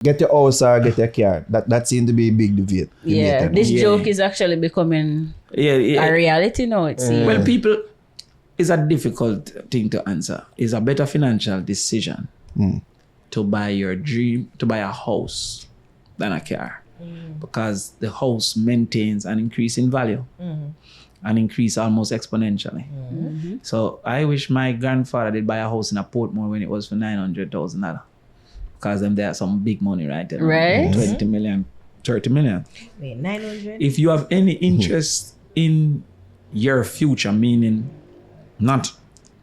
Get your house or get your car. That seems to be a big debate. Yeah, this joke is actually becoming a reality now, it seems. Well, people, it's a difficult thing to answer. It's a better financial decision to buy a house than a car. Because the house maintains an increase in value and increase almost exponentially. So I wish my grandfather did buy a house in a Portmore when it was for $900,000. Because them there some big money right there. Right. 20 million, 30 million. Wait, 900? If you have any interest in your future, meaning not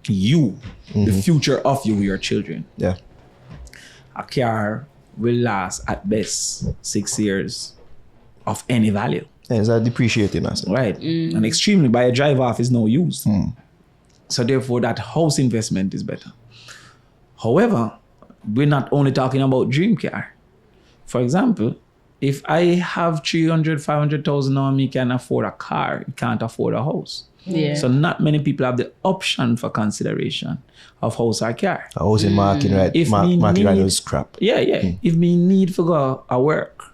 you, the future of you, your children. Yeah. A car will last at best 6 years of any value. Yeah, it's a depreciating asset. Right. And extremely, by a drive off is no use. So therefore that house investment is better. However, we're not only talking about dream car. For example, if I have 300, 500,000 on me can afford a car, you can't afford a house. Yeah. So not many people have the option for consideration of house or car. A housing market right If market me right need- is crap. Yeah. If me need to go a work,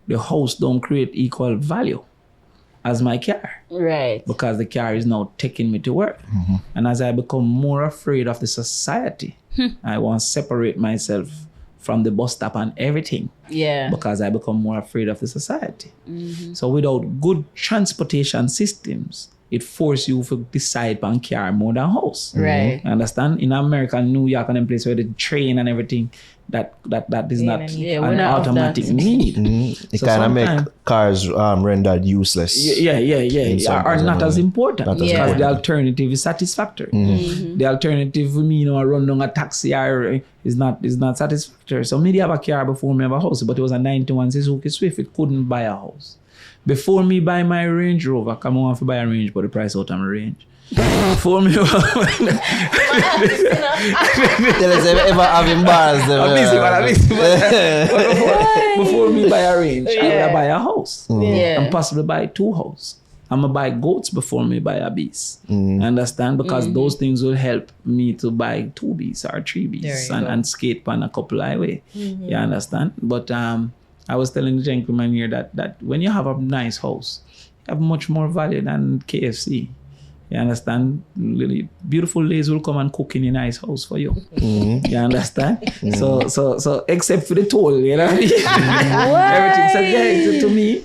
the house don't create equal value as my car. Right. Because the car is now taking me to work. And as I become more afraid of the society, I want to separate myself from the bus stop and everything. Yeah. Because I become more afraid of the society. So without good transportation systems, it forces you to decide on car more than house. Right. You understand? In America, New York, and them place where the train and everything, that is not we're an not of automatic that. need. It So kind of sometime- make cars rendered useless. Yeah. Are some not as important Not as because important. the alternative is satisfactory. The alternative for me, run down a taxi or is not satisfactory. So me have a car before me have a house, but it was a 91 Suzuki Swift. It couldn't buy a house. Before me buy my Range Rover, come on to buy a Range, but the price out of my range. Before me, Tell us if ever having bars. before me buy a Range, I will buy a house. Yeah. And possibly buy 2 houses. I'm going to buy goats before me buy a beast. Understand? Because those things will help me to buy 2 beasts or 3 beasts and skate on a couple highway. You understand? But I was telling the gentleman here that when you have a nice house, you have much more value than KFC. You understand? Really beautiful ladies will come and cook in a nice house for you. You understand? So except for the toll, you know? Everything. So yeah, to me,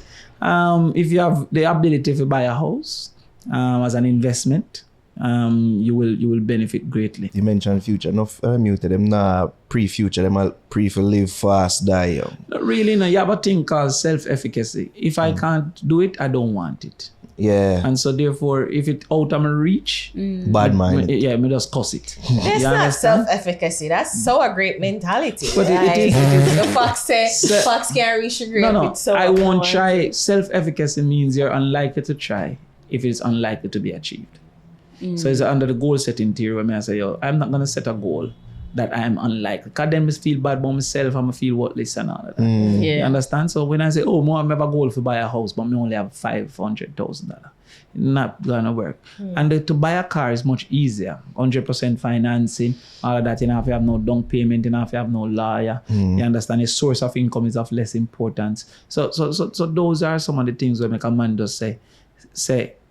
if you have the ability to buy a house as an investment, you will benefit greatly. You mentioned future. Enough muted them now pre-future. Them are pre-for live fast, die young. Not really, no. You have a thing called self-efficacy. If I can't do it, I don't want it. Yeah. And so therefore, if it out of my reach, Bad mind. me just cuss it. That's You not understand? self-efficacy. That's so a great mentality. But it is. The fox said, fox can't reach a grape. No, It's so I won't annoying. try. Self-efficacy means you're unlikely to try if it's unlikely to be achieved. So it's under the goal setting theory where I say, I'm not going to set a goal that I am unlikely. Because then I feel bad about myself, I'm feel worthless and all of that. Yeah. You understand? So when I say, I have a goal to buy a house, but I only have $500,000, not going to work. And to buy a car is much easier. 100% financing, all of that. You don't have to have no down payment, you don't have to have no lawyer. You understand? The source of income is of less importance. So those are some of the things where make a man just say,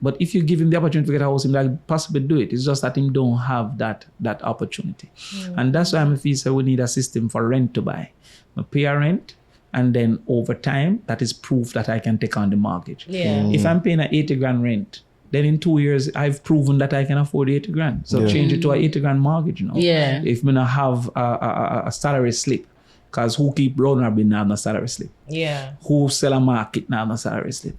but if you give him the opportunity to get a house, he will possibly do it. It's just that he don't have that opportunity. And that's why I feel so we need a system for rent to buy. I pay a rent, and then over time, that is proof that I can take on the mortgage. Yeah. If I'm paying an 80 grand rent, then in 2 years, I've proven that I can afford 80 grand. So change it to an 80 grand mortgage, Yeah. If I have a salary slip, because who keep rolling up in now salary slip? Yeah. Who sell a market now salary slip?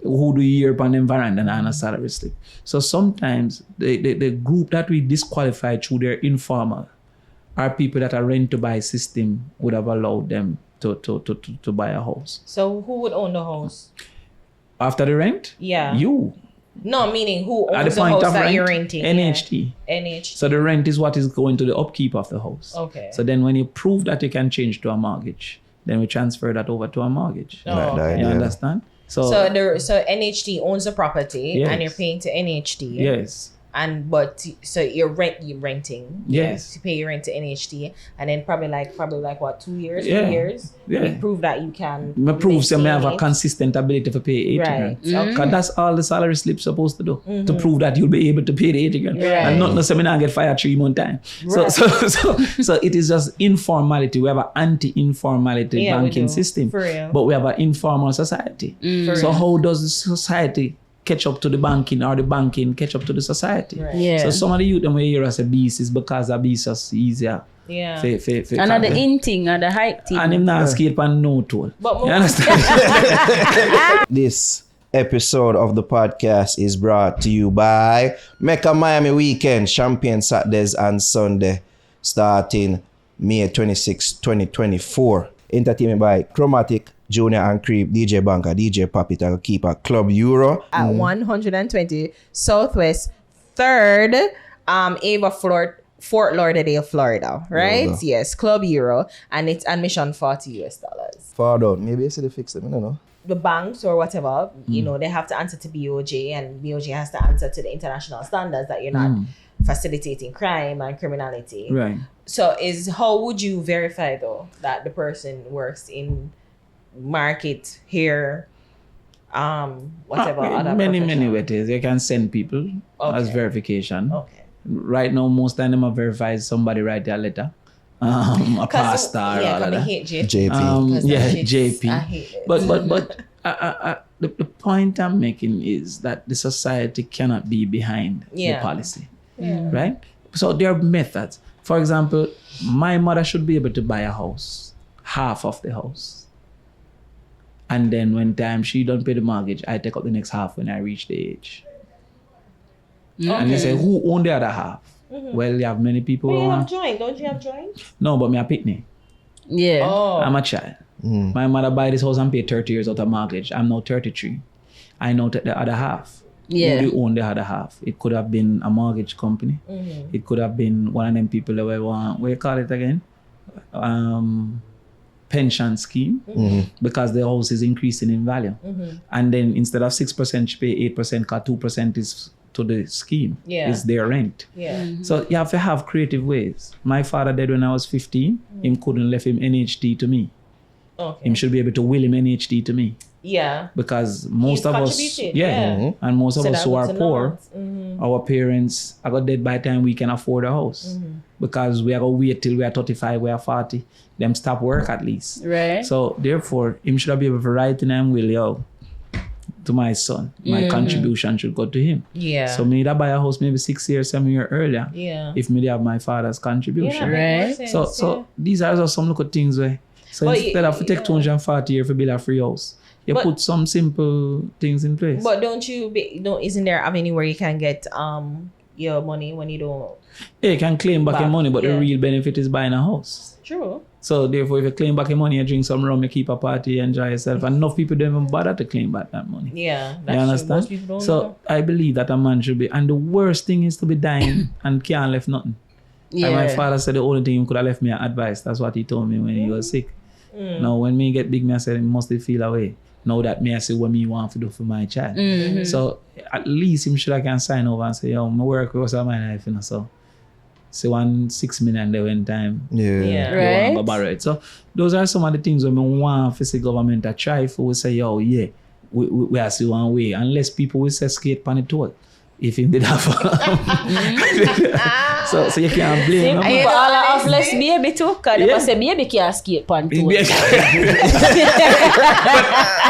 Who do year upon environment and a salary slip? So sometimes the group that we disqualify through their informal are people that are rent to buy system would have allowed them to buy a house. So who would own the house? After the rent? Yeah. You. No, meaning who At owns the the point house of that rent, you're renting? NHT. Yeah. NHT. So the rent is what is going to the upkeep of the house. Okay. So then when you prove that you can change to a mortgage, then we transfer that over to a mortgage. Oh, Like that, okay. You yeah. understand? So So NHT owns the property Yes. and you're paying to NHT. yes. So you're renting. Yes. To pay your rent to NHT, and then probably like what, 2 years, 3 Yeah. years. Yeah. You prove that you can. Me prove that I have a maintain it. consistent ability to pay 80 Right. grand. Because that's all the salary slip's supposed to do. To prove that you'll be able to pay the 80 grand. Right. And not necessarily not get fired 3 months time. Right. So it is just informality. We have an anti-informality Yeah, we banking do. system. For real. But we have an informal society. For So real. how does the society catch up to the banking or the banking catch up to the society? Right. Yeah. So some of the youth them we hear as a beast is because a beast is easier. Yeah. Another in thing, another hype thing. And him not skate on no toll. But You understand? This episode of the podcast is brought to you by Mecca Miami Weekend, Champagne Saturdays and Sunday, starting May 26, 2024. Entertainment by Chromatic, Junior and Creep, DJ Banker, DJ Papita, Keeper, Club Euro. At 120 Southwest 3rd, Ava Fort Lauderdale, Florida, right? Florida. Yes, Club Euro, and it's admission $40. Far down. Maybe I see the fix them, I don't know. The banks or whatever, you know, they have to answer to BOJ, and BOJ has to answer to the international standards that you're not facilitating crime and criminality. Right. So how would you verify though that the person works in market, hair, whatever other many profession? ways. You can send people as Okay. verification. Okay. Right now, most time them verify somebody write their letter. A pastor or all I of that. hate JP. JP. 'Cause that shit's- JP. I hate it. But the point I'm making is that the society cannot be behind the policy, right? So there are methods. For example, my mother should be able to buy a house, half of the house. And then when time she don't pay the mortgage, I take up the next half when I reach the age. And they say, who own the other half? Well, you have many people But who you have want. joint, don't you have joint? No, but me a pitney. Yeah. Oh. I'm a child. My mother buy this house and pay 30 years out of mortgage. I'm now 33. I now take the other half. Yeah. Who do own the other half? It could have been a mortgage company. It could have been one of them people that we want, what you call it again? Pension scheme. Because the house is increasing in value. And then instead of 6%, she pay 8%, because 2% is to the scheme. Yeah. Is their rent. Yeah. So you have to have creative ways. My father died when I was 15. Him couldn't left him NHD to me. Okay. Him should be able to will him NHD to me. Yeah. Because most He's of us, contributed, yeah. and most of So us that who was are a poor, lot. our parents are got dead by the time we can afford a house. Because we are going to wait till we are 35, we are 40. Them stop work at least. Right. So therefore, him should be able to write in him will, yo, to my son. My contribution should go to him. Yeah. So me that buy a house maybe 6 years, 7 years earlier. Yeah. If me have my father's contribution. Right. So these are just some little things where. So But instead of take 240 years for build a free house, you But- put some simple things in place. But isn't there avenue where you can get your money when you don't? Yeah, you can claim back your money, but yeah. the real benefit is buying a house. True. So therefore, if you claim back your money, you drink some rum, you keep a party, you enjoy yourself. And enough people don't even bother to claim back that money. Yeah. You That's true. understand? Most people don't So know. I believe that a man should be, and the worst thing is to be dying and can't left nothing. Yeah. And my father said the only thing he could have left me advice. That's what he told me when he was sick. Now when me get big, me I said he must feel away. Now that me I say what me want to do for my child. So at least him should I can sign over and say, yo, my work was all my life, you know. So 6 million there when time. Yeah. Yeah. Right. Go borrow it. So those are some of the things when we want for the government to try for. We say, yo, yeah, we are still one way. Unless people will say skate pan it all. If he did have so you can't blame him. And for all of us less baby too, because they must say baby can't skate pan too. But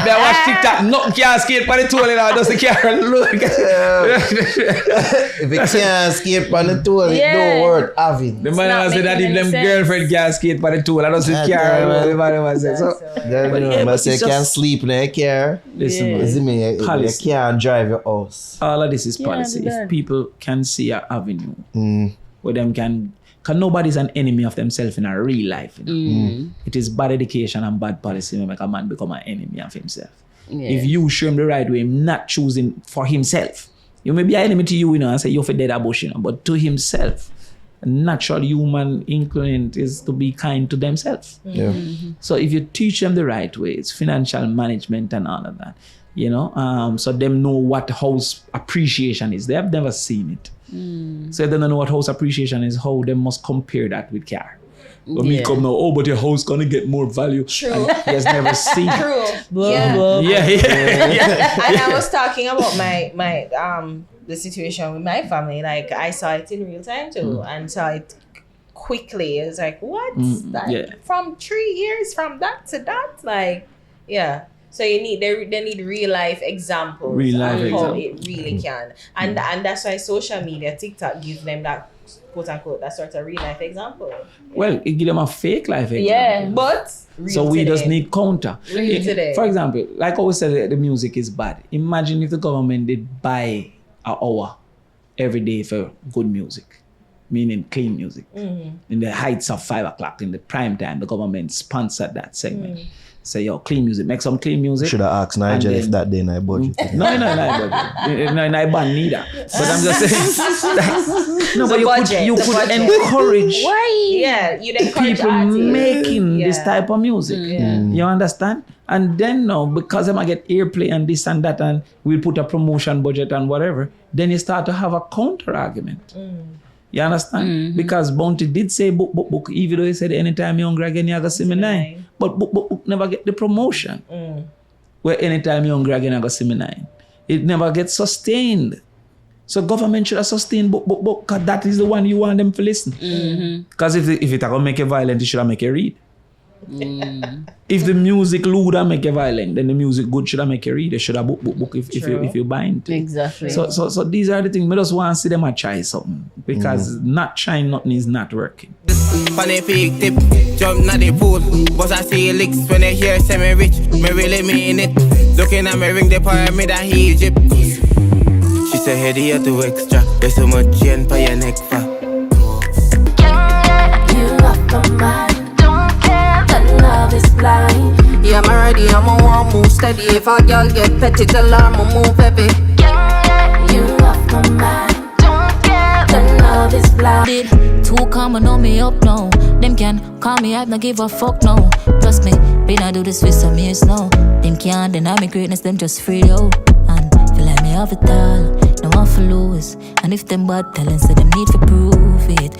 I watch TikTok, nothing can't skate pan it all, you know, doesn't care. Look. If it can't skate on the tool, it don't worth having. The man not was saying that making if them any sense. girlfriend can't skate pan it all, I doesn't That's care. right. The man was saying. So, I say it's you can't just- sleep in your car. listen, Yeah. man. You see me? You Policy. can't drive your house. All of this is Yeah, policy. the If people can see an avenue where them can, because nobody's an enemy of themselves in a real life. You know? It is bad education and bad policy that make a man become an enemy of himself. Yeah. If you show him the right way, him not choosing for himself, you may be an enemy to you, you know, and say you're for dead a bush, you know, but to himself, a natural human inclination is to be kind to themselves. Yeah. So if you teach them the right ways, financial management and all of that, you know, so them know what house appreciation is. They have never seen it. So if they don't know what house appreciation is, how they must compare that with car. But me come now, but your house gonna get more value. True. And he has never seen. True. Yeah. And I was talking about my the situation with my family. Like I saw it in real time too, and saw it quickly. It's like what? From 3 years from that to that, like So you need they need real life examples of how it really can, and that's why social media, TikTok, gives them that quote unquote that sort of real life example. Well, it give them a fake life example. Yeah, but so we just need counter. Real today. For example, like I always said, the music is bad. Imagine if the government did buy an hour every day for good music, meaning clean music. In the heights of 5 o'clock in the prime time, the government sponsored that segment. Say, yo, clean music, make some clean music. Should have asked Nigel if that day in I budget. No, in I ban neither. But I'm just saying, but you could encourage. Why? Yeah, you'd encourage people artists making this type of music. You understand? And then now, because they might get airplay and this and that, and we'll put a promotion budget and whatever, then you start to have a counter argument. You understand? Because Bounty did say book, even though he said anytime you're hungry again, you're going to see me 9. But book never get the promotion. Where anytime you're hungry again, you're going to see me 9. It never gets sustained. So government should have sustained book, because that is the one you want them to listen. Because if it are going to make you violent, it should have make you read. If the music lewd and make you violent, then the music good should have make you read. They should have book if you buy into it. Exactly. So these are the things. I just want to see them try something, because not trying nothing is not working. Funny big tip, jump na the pool. But I see licks when they hear say me rich. Me really mean it. Looking at me ring the pyramid of Egypt. She say head here to extra. There's so much chain for your neck for. You off my mind. Love is blind. Yeah, I'm ready, I'm a one move steady. If a girl get petty, tell her I'ma move heavy. You off my mind. Don't care. The love is blind. Too calm and know me up now. Them can call me, I not give a fuck now. Trust me, been I do this for some years now. Them can't deny me greatness, them just free though. And feel like me have it all, no one for lose. And if them bad talents, say them need to prove it.